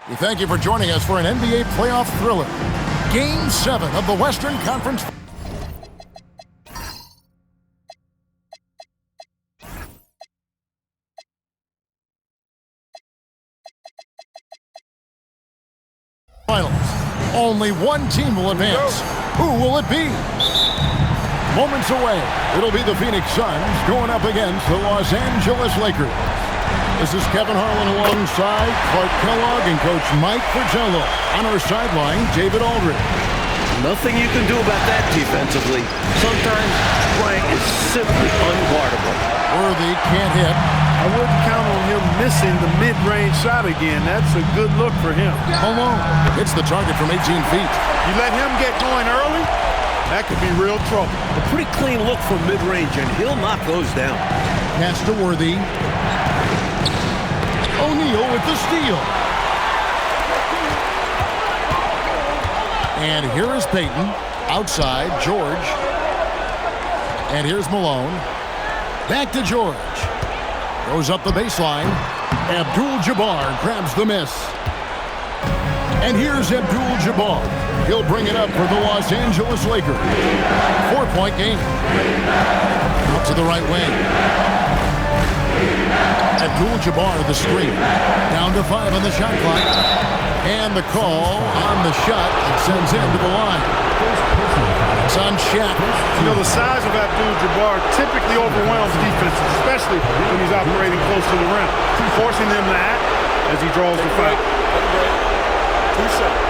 We thank you for joining us for an NBA playoff thriller. Game 7 of the Western Conference Finals. Only one team will advance. Who will it be? Moments away, it'll be the Phoenix Suns going up against the Los Angeles Lakers. This is Kevin Harlan alongside Clark Kellogg and Coach Mike Fratello. On our sideline, David Aldridge. Nothing you can do about that defensively. Sometimes Bryant is simply unguardable. Worthy can't hit. I wouldn't count on him missing the mid-range shot again. That's a good look for him. Malone hits the target from 18 feet. You let him get going early, that could be real trouble. A pretty clean look from mid-range, and he'll knock those down. Pass to Worthy. O'Neal with the steal. And here is Payton. Outside, George. And here's Malone. Back to George. Goes up the baseline. Abdul-Jabbar grabs the miss. And here's Abdul-Jabbar. He'll bring it up for the Los Angeles Lakers. 4-point game. Out to the right wing. Abdul-Jabbar the screen. Down to 5 on the shot clock. And the call on the shot that sends him to the line. It's on Shaq. You know, the size of Abdul-Jabbar typically overwhelms defenses, especially when he's operating close to the rim, forcing them to act as he draws the foul. 2 seconds.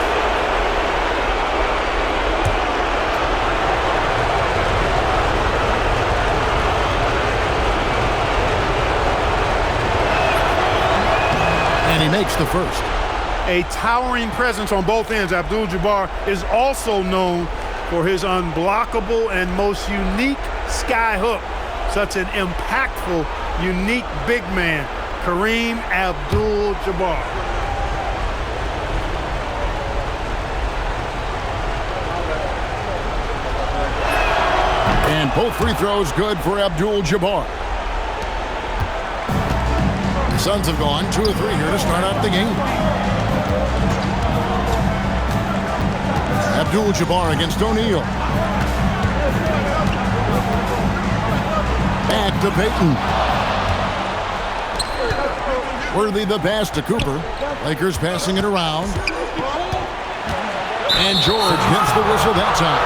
And he makes the first. A towering presence on both ends, Abdul-Jabbar is also known for his unblockable and most unique sky hook. Such an impactful, unique big man, Kareem Abdul-Jabbar. And both free throws good for Abdul-Jabbar. The Suns have gone 2 of 3 here to start out the game. Abdul-Jabbar against O'Neal. Back to Payton. Worthy the pass to Cooper. Lakers passing it around. And George hits the whistle that time.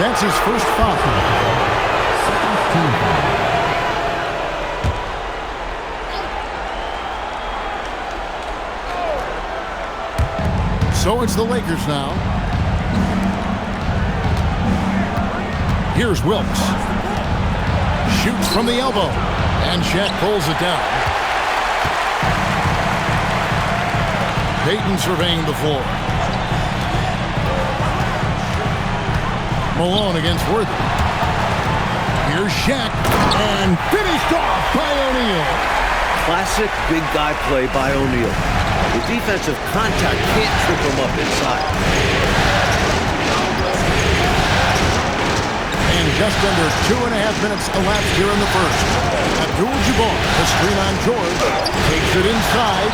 That's his first foul. So it's the Lakers now. Here's Wilkes. Shoots from the elbow. And Shaq pulls it down. Payton surveying the floor. Malone against Worthy. Here's Shaq. And finished off by O'Neal. Classic big guy play by O'Neal. The defensive contact can't trip him up inside. And just under 2.5 minutes elapsed here in the first. Abdul-Jabbar, the screen on George, takes it inside.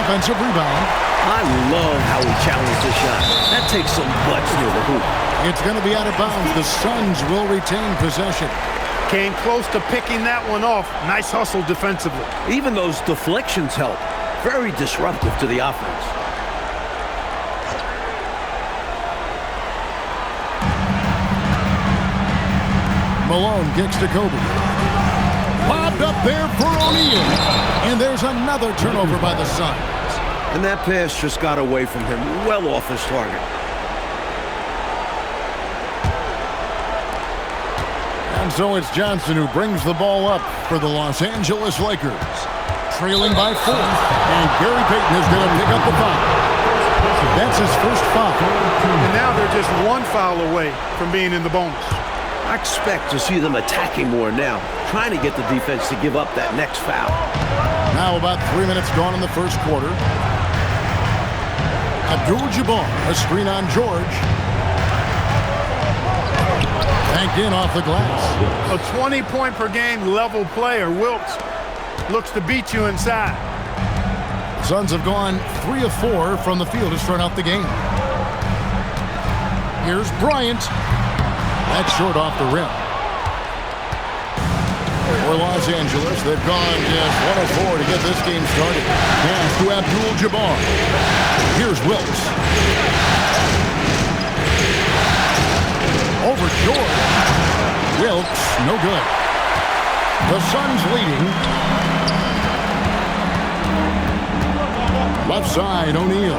Offensive rebound. I love how he challenged the shot. That takes some guts near the hoop. It's going to be out of bounds. The Suns will retain possession. Came close to picking that one off. Nice hustle defensively. Even those deflections help. Very disruptive to the offense. Malone kicks to Kobe. Lobbed up there for O'Neal. And there's another turnover by the Suns. And that pass just got away from him, well off his target. And so it's Johnson who brings the ball up for the Los Angeles Lakers. Trailing by 4. And Gary Payton is going to pick up the foul. That's his first foul. And now they're just 1 foul away from being in the bonus. I expect to see them attacking more now, trying to get the defense to give up that next foul. Now about 3 minutes gone in the first quarter. Abdul-Jabbar, a screen on George. Banked in off the glass. A 20-point-per-game level player, Wilkes, looks to beat you inside. Suns have gone 3 of 4 from the field to start out the game. Here's Bryant. That's short off the rim. For Los Angeles, they've gone just 1 of 4 to get this game started. Pass to Abdul-Jabbar. Here's Wilkes. Over George. Wilkes, no good. The Suns leading. Left side, O'Neal.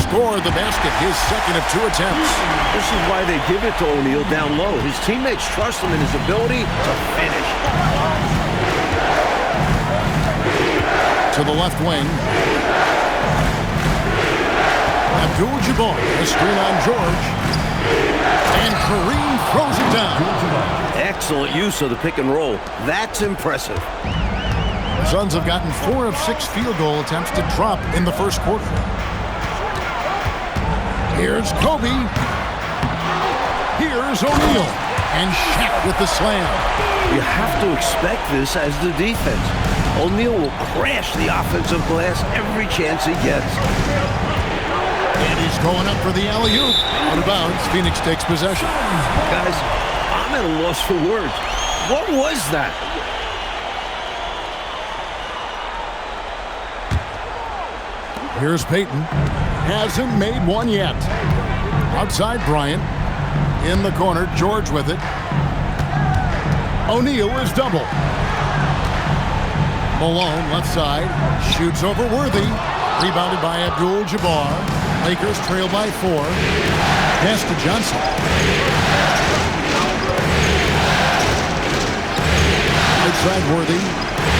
Scored the basket, his second of 2 attempts. This is why they give it to O'Neal down low. His teammates trust him in his ability to finish. To the left wing. Abdul-Jabbar, a screen on George. And Kareem throws it down. Excellent use of the pick and roll. That's impressive. The Suns have gotten 4 of 6 field goal attempts to drop in the first quarter. Here's Kobe. Here's O'Neal. And Shaq with the slam. You have to expect this as the defense. O'Neal will crash the offensive glass every chance he gets. And he's going up for the alley-oop. Out of bounds, Phoenix takes possession. Guys, I'm at a loss for words. What was that? Here's Payton. Hasn't made one yet. Outside Bryant. In the corner, George with it. O'Neal is double. Malone, left side. Shoots over Worthy. Rebounded by Abdul-Jabbar. Lakers trail by 4. Pass to Johnson. Outside Worthy.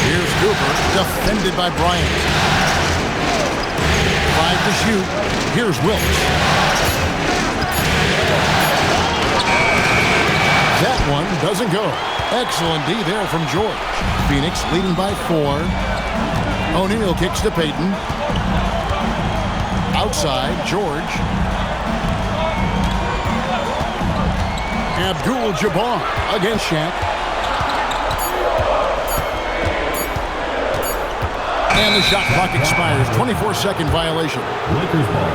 Here's Cooper. Defended by Bryant. 5 to shoot. Here's Wilkes. That one doesn't go. Excellent D there from George. Phoenix leading by 4. O'Neal kicks to Payton. Outside, George. Abdul-Jabbar against Shaq. And the shot clock expires. 24-second violation. Lakers ball.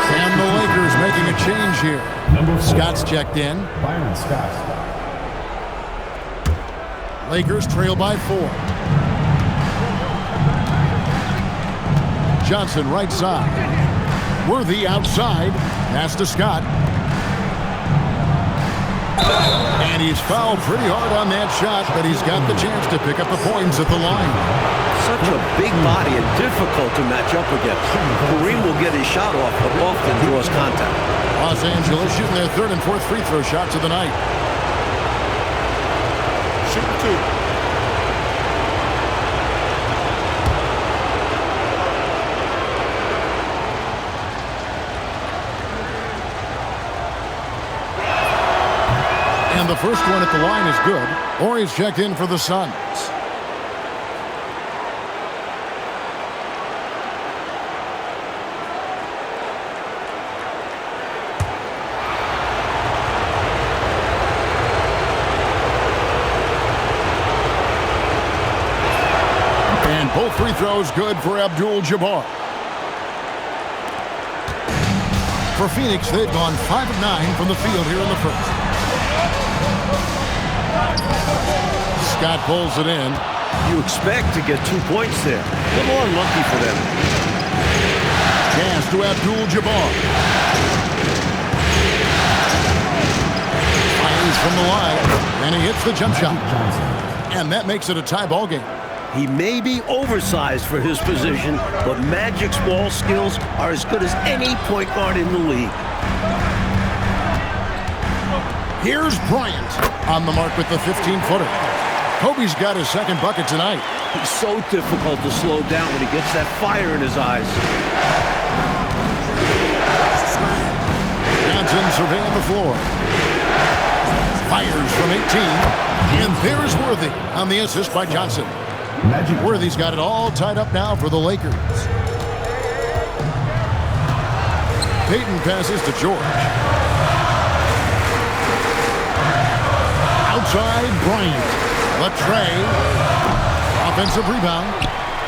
And the Lakers making a change here. Scott's checked in. Byron Scott. Lakers trail by 4. Johnson right side. Worthy outside. Pass to Scott. And he's fouled pretty hard on that shot, but he's got the chance to pick up the points at the line. Such a big body and difficult to match up against. Kareem will get his shot off, but often draws contact. Los Angeles shooting their 3rd and 4th free throw shots of the night. Shooting 2. And the first one at the line is good. Or he's checked in for the Suns. And both free throws good for Abdul-Jabbar. For Phoenix, they've gone 5 of 9 from the field here in the first. Scott pulls it in. You expect to get 2 points there. A little unlucky for them. Pass to Abdul-Jabbar. Fires from the line, and he hits the jump shot. And that makes it a tie ball game. He may be oversized for his position, but Magic's ball skills are as good as any point guard in the league. Here's Bryant on the mark with the 15-footer. Kobe's got his second bucket tonight. He's so difficult to slow down when he gets that fire in his eyes. Johnson surveying the floor. Fires from 18. And there's Worthy on the assist by Johnson. Magic. Worthy's got it all tied up now for the Lakers. Payton passes to George. Outside Bryant. Latrey. Off Offensive rebound.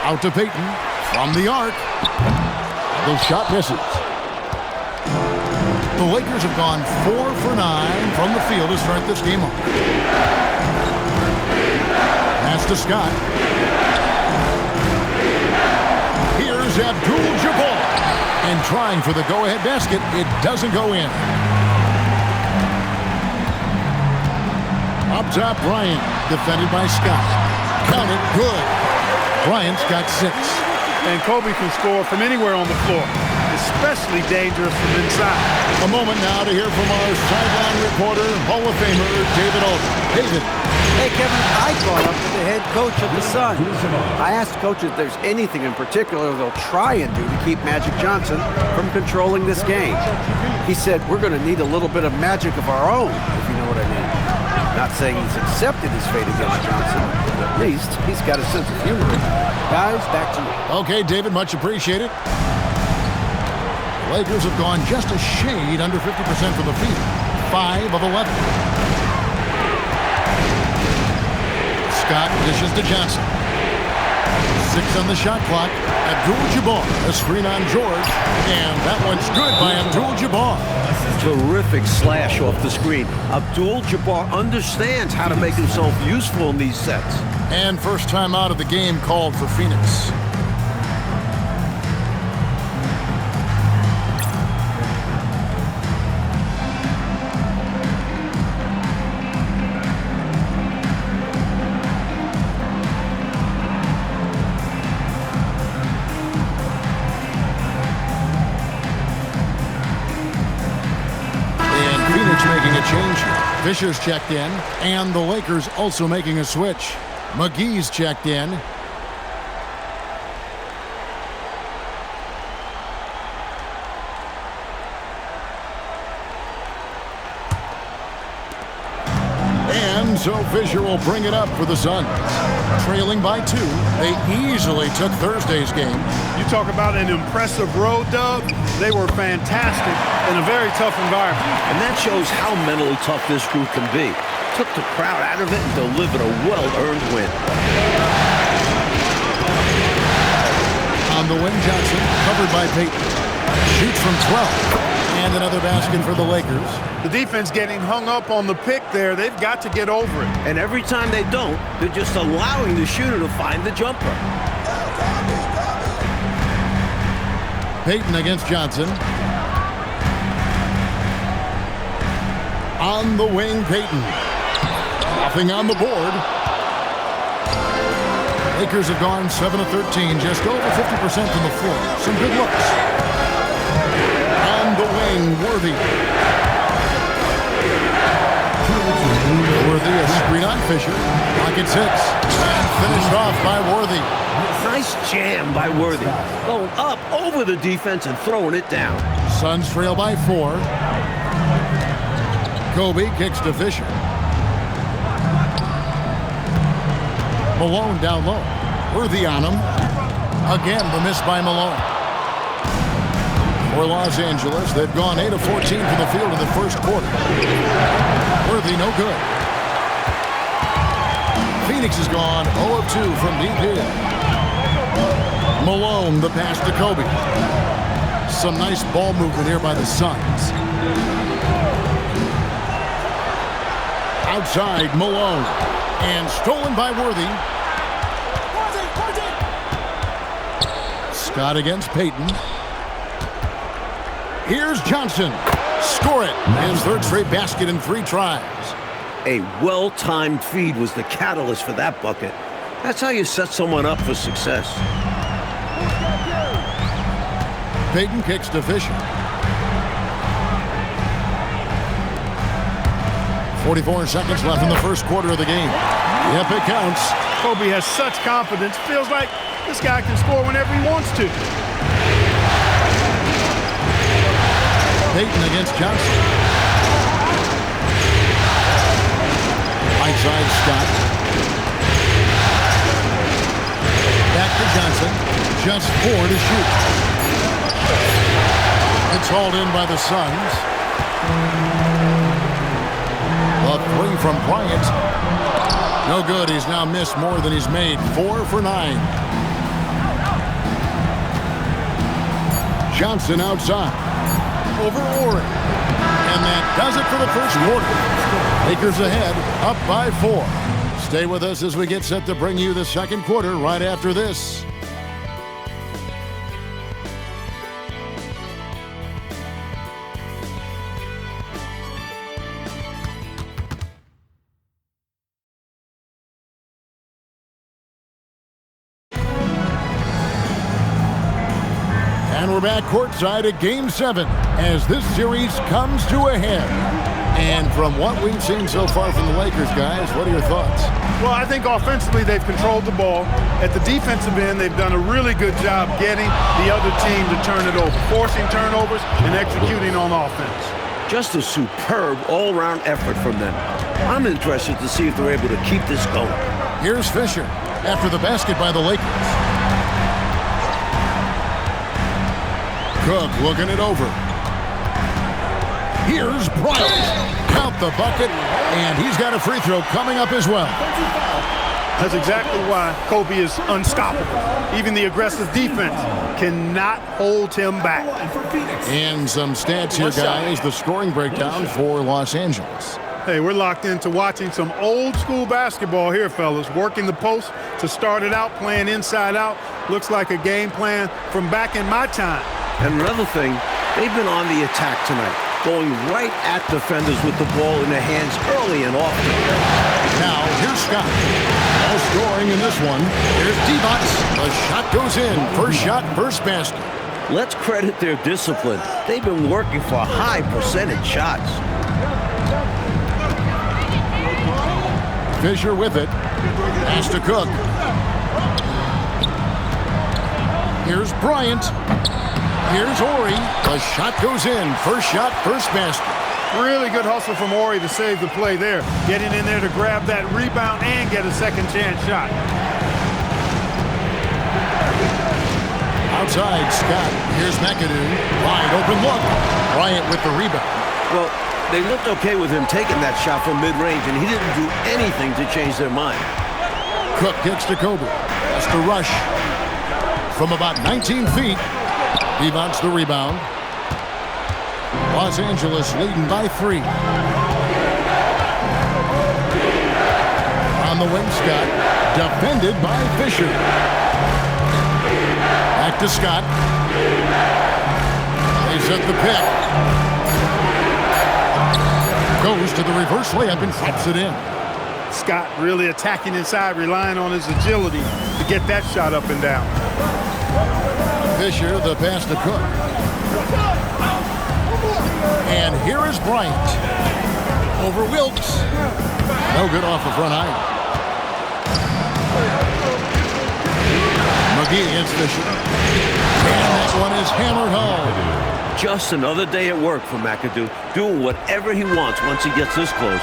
Out to Payton. From the arc. The shot misses. The Lakers have gone 4 for 9 from the field to start this game off. Pass to Scott. Here's Abdul-Jabbar. And trying for the go-ahead basket. It doesn't go in. Up top, Bryant. Defended by Scott. Count it. Good. Bryant's got 6. And Kobe can score from anywhere on the floor, especially dangerous from inside. A moment now to hear from our sideline reporter, Hall of Famer David Aldridge. David. Hey, Kevin, I caught up with the head coach of the Suns. I asked coach if there's anything in particular they'll try and do to keep Magic Johnson from controlling this game. He said, we're going to need a little bit of magic of our own, if you know what I mean. Not saying he's accepted his fate against Johnson, but at least he's got a sense of humor. Guys, back to you. Okay, David, much appreciated. Lakers have gone just a shade under 50% from the field. 5 of 11. Scott dishes to Johnson. 6 on the shot clock. Abdul-Jabbar, a screen on George. And that one's good by Abdul-Jabbar. Terrific slash off the screen. Abdul-Jabbar understands how to make himself useful in these sets. And first time out of the game called for Phoenix. Making a change here. Fisher's checked in, and the Lakers also making a switch. McGee's checked in. And so Fisher will bring it up for the Suns. Trailing by 2, they easily took Thursday's game. You talk about an impressive road dub. They were fantastic in a very tough environment. And that shows how mentally tough this group can be. Took the crowd out of it and delivered a well-earned win. On the wing, Johnson, covered by Payton. Shoots from 12. And another basket for the Lakers. The defense getting hung up on the pick there. They've got to get over it. And every time they don't, they're just allowing the shooter to find the jumper. Payton against Johnson. On the wing, Payton. Nothing on the board. Lakers have gone 7 of 13, just over 50% from the floor. Some good looks. On the wing, Worthy. Worthy, a screen on Fisher. Pocket 6. And finished off by Worthy. Nice jam by Worthy. Going up over the defense and throwing it down. Suns trail by 4. Kobe kicks to Fisher. Malone down low. Worthy on him. Again, the miss by Malone. For Los Angeles, they've gone 8 of 14 from the field in the first quarter. Worthy, no good. Phoenix has gone 0 of 2 from deep here. Malone, the pass to Kobe. Some nice ball movement here by the Suns. Outside, Malone. And stolen by Worthy. Scott against Payton. Here's Johnson. Score it. His third straight basket in 3 tries. A well-timed feed was the catalyst for that bucket. That's how you set someone up for success. Payton kicks to Fisher. 44 seconds left in the first quarter of the game. Yep, it counts. Kobe has such confidence. Feels like this guy can score whenever he wants to. Payton against Johnson. Right side, Scott. Back to Johnson. Just 4 to shoot. It's hauled in by the Suns. A 3 from Bryant. No good. He's now missed more than he's made. 4 for 9. Johnson outside. Over Ori. And that does it for the first quarter. Lakers ahead, up by 4. Stay with us as we get set to bring you the second quarter right after this. And we're back courtside at Game 7 as this series comes to a head. And from what we've seen so far from the Lakers, guys, what are your thoughts? Well, I think offensively they've controlled the ball. At the defensive end, they've done a really good job getting the other team to turn it over, forcing turnovers and executing on offense. Just a superb all-around effort from them. I'm interested to see if they're able to keep this going. Here's Fisher after the basket by the Lakers. Cook looking it over. Here's Bryant. Count the bucket, and he's got a free throw coming up as well. That's exactly why Kobe is unstoppable. Even the aggressive defense cannot hold him back. And some stats here, guys. The scoring breakdown for Los Angeles. Hey, we're locked into watching some old school basketball here, fellas. Working the post to start it out, playing inside out. Looks like a game plan from back in my time. And another thing, they've been on the attack tonight, going right at defenders with the ball in their hands early and often. Now, here's Scott. No scoring in this one. Here's Divac. The shot goes in. First shot, first basket. Let's credit their discipline. They've been working for high percentage shots. Fisher with it. Pass to Cook. Here's Bryant. Here's Ori. The shot goes in. First shot, first basket. Really good hustle from Ori to save the play there. Getting in there to grab that rebound and get a second chance shot. Outside, Scott. Here's McAdoo. Wide open look. Bryant with the rebound. Well, they looked okay with him taking that shot from mid-range, and he didn't do anything to change their mind. Cook kicks to Kobe. That's the rush. From about 19 feet. Divac the rebound. Los Angeles leading by 3. On the wing, Scott. Defended by Fisher. Back to Scott. They set the pick. Goes to the reverse layup and drops it in. Scott really attacking inside, relying on his agility to get that shot up and down. Fisher, the pass to Cook. And here is Bryant. Over Wilkes. No good off the front iron. McGee against Fisher. And that one is hammered home. Just another day at work for McAdoo, doing whatever he wants once he gets this close.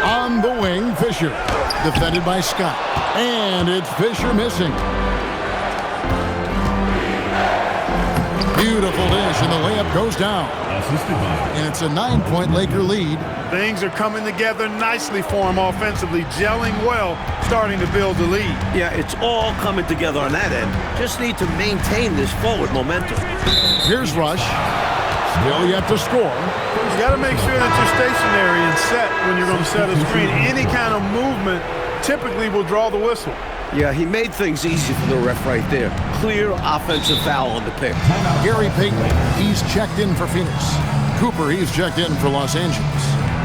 On the wing, Fisher. Defended by Scott. And it's Fisher missing. Beautiful dish, and the layup goes down. And it's a 9-point Laker lead. Things are coming together nicely for him offensively, gelling well, starting to build the lead. Yeah, it's all coming together on that end. Just need to maintain this forward momentum. Here's Rush. Still yet to score. You got to make sure that you're stationary and set when you're going to set a screen. Any kind of movement typically will draw the whistle. Yeah, he made things easy for the ref right there. Clear offensive foul on the pick. Gary Payton, he's checked in for Phoenix. Cooper, he's checked in for Los Angeles.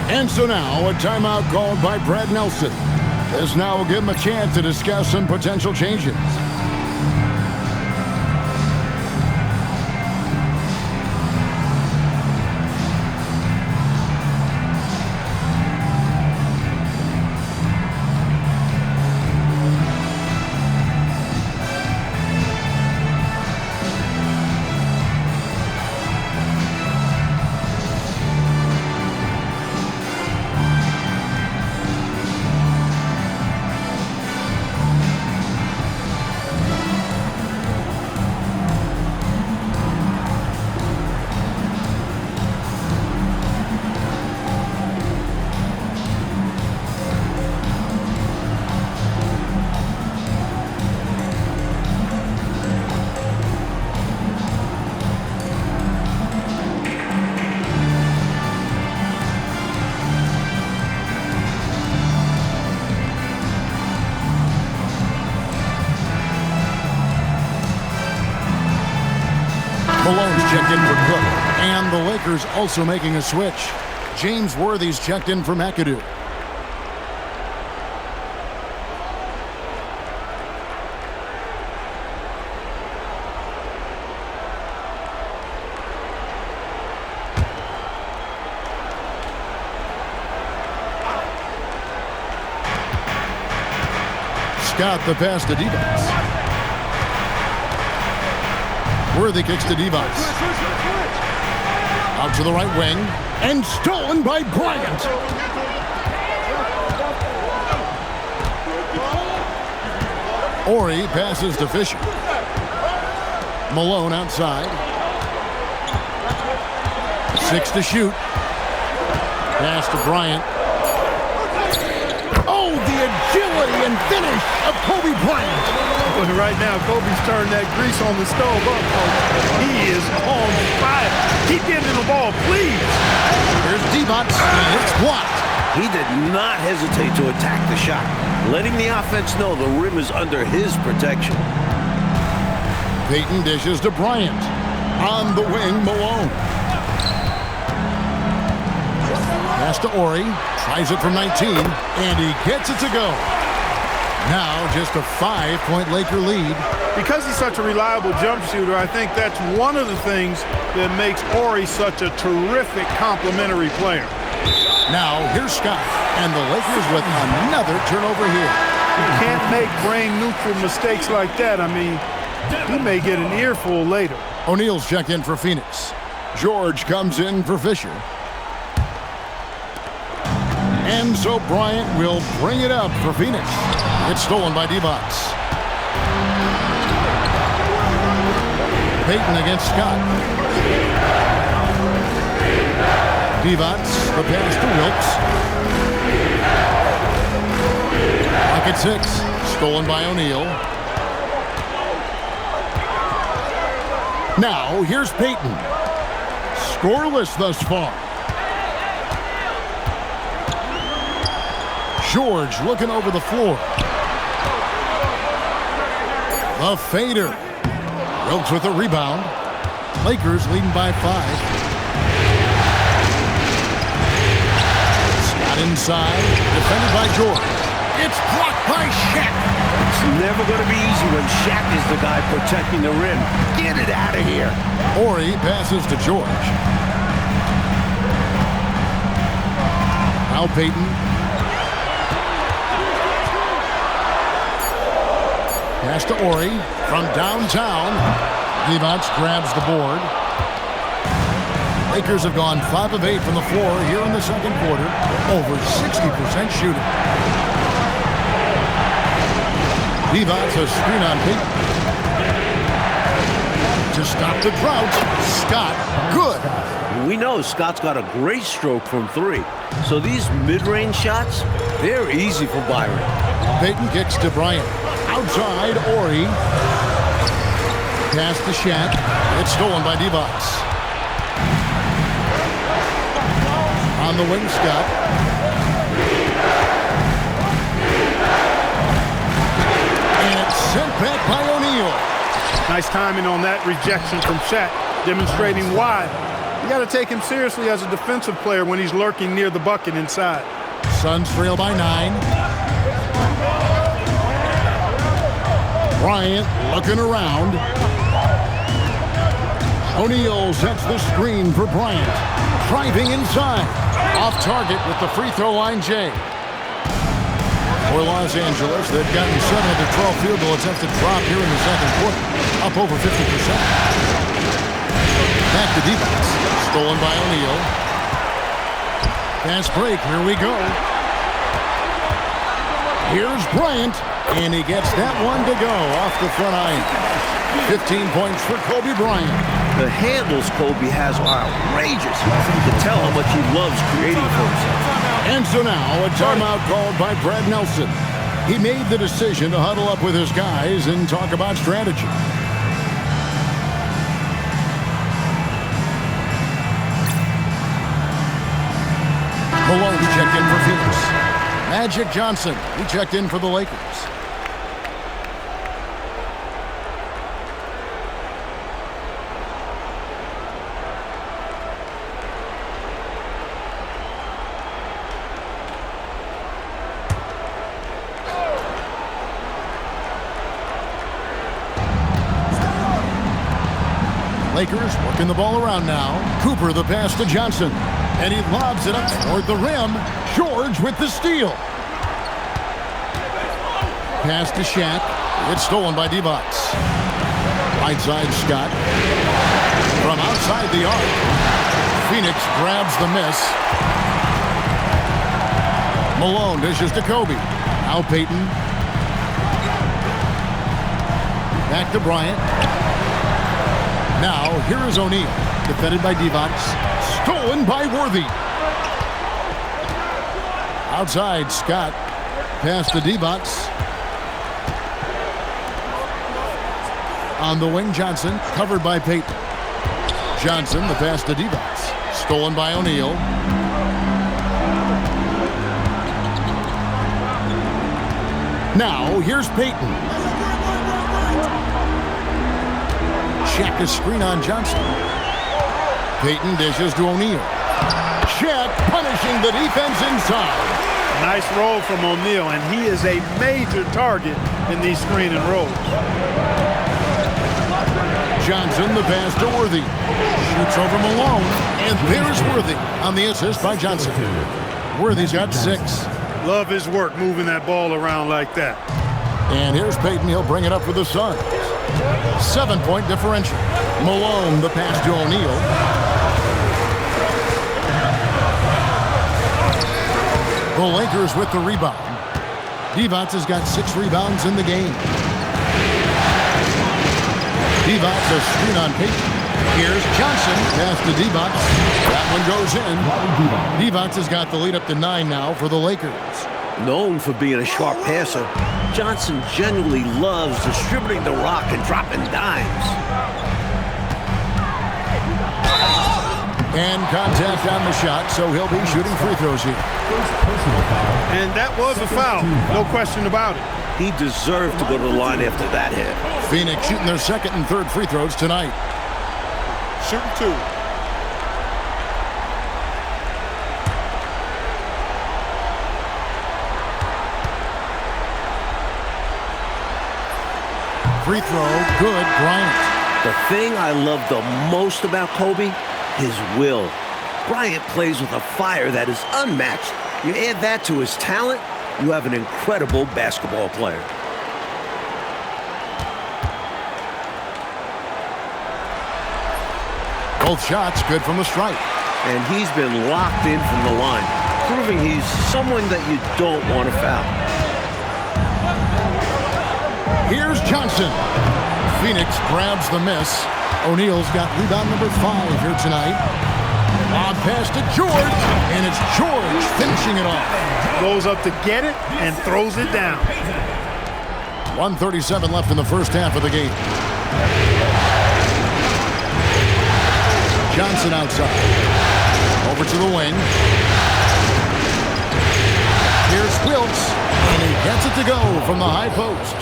And so now, a timeout called by Brad Nelson. This now will give him a chance to discuss some potential changes. Malone's checked in for Cook. And the Lakers also making a switch. James Worthy's checked in for McAdoo. Scott the pass to Divac. Worthy kicks to Divac. Out to the right wing. And stolen by Bryant. Horry passes to Fisher. Malone outside. 6 to shoot. Pass to Bryant. Oh, the agility and finish of Kobe Bryant. But right now, Kobe's turned that grease on the stove up, folks. He is on fire. Keep getting the ball, please. Here's Divac, and it's blocked. He did not hesitate to attack the shot, letting the offense know the rim is under his protection. Payton dishes to Bryant. On the wing, Malone. Pass to Horry. Tries it from 19, and he gets it to go. Now just a 5-point Laker lead. Because he's such a reliable jump shooter, I think that's one of the things that makes Horry such a terrific complementary player. Now here's Scott, and the Lakers with another turnover here. You can't make brain-neutral mistakes like that. I mean, he may get an earful later. O'Neal's checked in for Phoenix. George comes in for Fisher. And so Bryant will bring it up for Phoenix. It's stolen by Divac. Payton against Scott. Divac, the pass to Wilkes. Pocket 6, stolen by O'Neal. Now, here's Payton. Scoreless thus far. George looking over the floor. The fader. Wilkes with a rebound. Lakers leading by 5. Scott inside. Defended by George. It's blocked by Shaq. It's never going to be easy when Shaq is the guy protecting the rim. Get it out of here. Horry passes to George. Now Payton. Pass to Horry from downtown. Divac grabs the board. Lakers have gone 5 of 8 from the floor here in the second quarter. Over 60% shooting. Divac a screen on Payton. To stop the drought, Scott, good. We know Scott's got a great stroke from 3. So these mid-range shots, they're easy for Byron. Payton kicks to Bryant. Outside, Horry. Pass to Shaq. It's stolen by Divac. On the wing, Scott. And it's sent back by O'Neal. Nice timing on that rejection from Shaq, demonstrating why. You got to take him seriously as a defensive player when he's lurking near the bucket inside. Suns trail by 9. Bryant looking around. O'Neal sets the screen for Bryant. Driving inside. Off target with the free throw line, Jay. For Los Angeles, they've gotten 7 of their 12 field goal attempts to drop here in the second quarter. Up over 50%. Back to Divac. Stolen by O'Neal. Fast break. Here we go. Here's Bryant. And he gets that one to go off the front iron. 15 points for Kobe Bryant. The handles Kobe has are outrageous. You can tell how much he loves creating for himself. And so now a timeout called by Brad Nelson. He made the decision to huddle up with his guys and talk about strategy. Malone checked in for Phoenix. Magic Johnson, he checked in for the Lakers. Lakers working the ball around now. Cooper the pass to Johnson. And he lobs it up toward the rim. George with the steal. Pass to Shaq. It's stolen by Divac. Right side Scott. From outside the arc. Phoenix grabs the miss. Malone dishes to Kobe. Now Payton. Back to Bryant. Now, here is O'Neal. Defended by Divac. Stolen by Worthy. Outside, Scott. Pass to Divac. On the wing, Johnson. Covered by Payton. Johnson, the pass to Divac. Stolen by O'Neal. Now, here's Payton. Shaq is screen on Johnson. Payton dishes to O'Neal. Shaq punishing the defense inside. Nice roll from O'Neal, and he is a major target in these screen and rolls. Johnson, the pass to Worthy. Shoots over Malone, and there's Worthy on the assist by Johnson. Worthy's got 6. Love his work moving that ball around like that. And here's Payton. He'll bring it up for the Suns. 7-point differential. Malone, the pass to O'Neal. The Lakers with the rebound. Divac has got 6 rebounds in the game. Divac a screen on Payton. Here's Johnson. Pass to Divac. That one goes in. Divac has got the lead up to 9 now for the Lakers. Known for being a sharp passer, Johnson genuinely loves distributing the rock and dropping dimes. And contact on the shot, so he'll be shooting free throws here. And that was a foul, no question about it. He deserved to go to the line after that hit. Phoenix shooting their 2nd and 3rd free throws tonight. Shooting 2. Free throw, good, Bryant. The thing I love the most about Kobe, his will. Bryant plays with a fire that is unmatched. You add that to his talent, you have an incredible basketball player. Both shots good from the stripe. And he's been locked in from the line, proving he's someone that you don't want to foul. Here's Johnson. Phoenix grabs the miss. O'Neal's got rebound number 5 here tonight. Lob pass to George, and it's George finishing it off. Goes up to get it and throws it down. 1:37 left in the first half of the game. Johnson outside. Over to the wing. Here's Wilkes, and he gets it to go from the high post.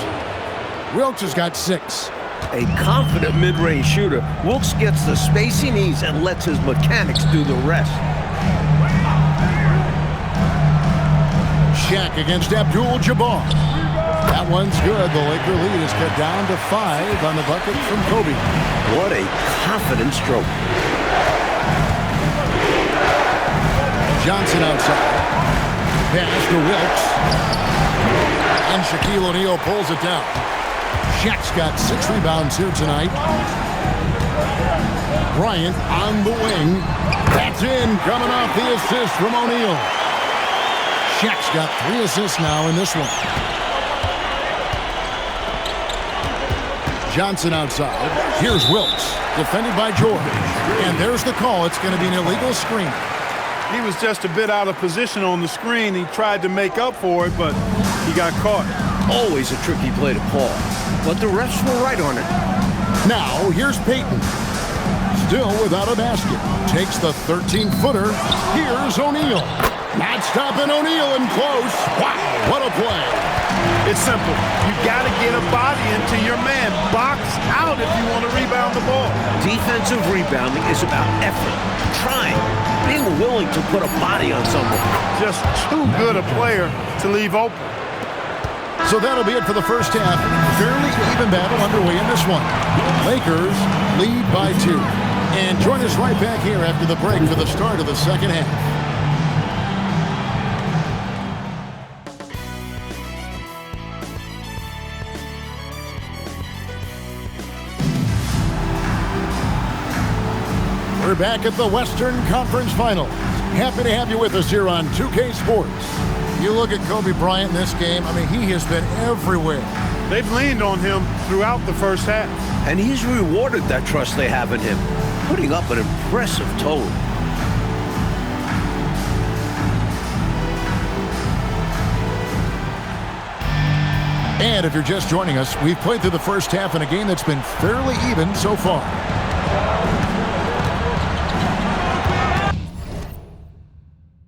Wilkes has got 6. A confident mid-range shooter, Wilkes gets the space he needs and lets his mechanics do the rest. Shaq against Abdul-Jabbar. That one's good. The Laker lead is cut down to 5 on the bucket from Kobe. What a confident stroke. Johnson outside. Pass to Wilkes. And Shaquille O'Neal pulls it down. Shaq's got 6 rebounds here tonight. Bryant on the wing. That's in, coming off the assist from O'Neal. Shaq's got 3 assists now in this one. Johnson outside. Here's Wilkes, defended by George. And there's the call. It's going to be an illegal screen. He was just a bit out of position on the screen. He tried to make up for it, but he got caught. Always a tricky play to call, but the refs were right on it. Now, here's Payton. Still without a basket. Takes the 13-footer. Here's O'Neal. Not stopping O'Neal in close. Wow, what a play. It's simple. You got to get a body into your man. Box out if you want to rebound the ball. Defensive rebounding is about effort, trying, being willing to put a body on someone. Just too good a player to leave open. So that'll be it for the first half. Fairly even battle underway in this one. Lakers lead by 2. And join us right back here after the break for the start of the second half. We're back at the Western Conference Finals. Happy to have you with us here on 2K Sports. You look at Kobe Bryant in this game, I mean, he has been everywhere. They've leaned on him throughout the first half. And he's rewarded that trust they have in him, putting up an impressive total. And if you're just joining us, we've played through the first half in a game that's been fairly even so far.